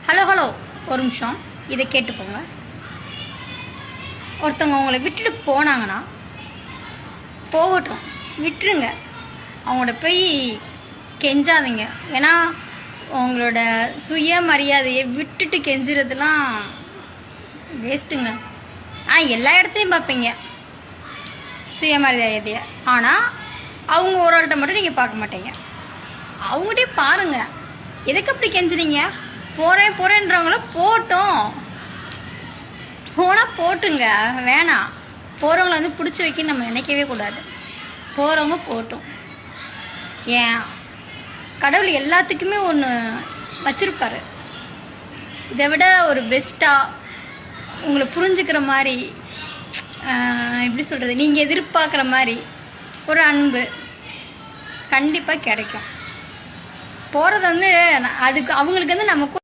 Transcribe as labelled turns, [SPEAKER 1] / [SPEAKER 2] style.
[SPEAKER 1] Hello hello ஒரு நிமிஷம் இதை கேட்டுக்கோங்க. ஒருத்தவங்க உங்களை விட்டுட்டு போனாங்கன்னா போகட்டும், விட்டுருங்க. அவங்களோட போய் கெஞ்சாதீங்க. ஏன்னா உங்களோட சுயமரியாதையை விட்டுட்டு கெஞ்சுறதுலாம் வேஸ்ட்டுங்க. எல்லா இடத்துலையும் பார்ப்பீங்க சுயமரியாதையை, ஆனால் அவங்க ஒரு ஆள்கிட்ட மட்டும் நீங்கள் பார்க்க மாட்டீங்க. அவங்ககிட்டே பாருங்கள். எதுக்கு அப்படி கெஞ்சுறீங்க? போகிறேன்றவங்களும் போட்டோம், போனால் போட்டுங்க, வேணாம். போகிறவங்கள வந்து பிடிச்சி வைக்க நம்ம நினைக்கவே கூடாது. போகிறவங்க போட்டோம். ஏன் கடவுள் எல்லாத்துக்குமே ஒன்று வச்சுருப்பாரு. இதை விட ஒரு பெஸ்ட்டாக உங்களை புரிஞ்சுக்கிற மாதிரி, எப்படி சொல்கிறது, நீங்கள் எதிர்பார்க்குற மாதிரி ஒரு அன்பு கண்டிப்பாக கிடைக்கும். போகிறது வந்து அதுக்கு அவங்களுக்கு வந்து நம்ம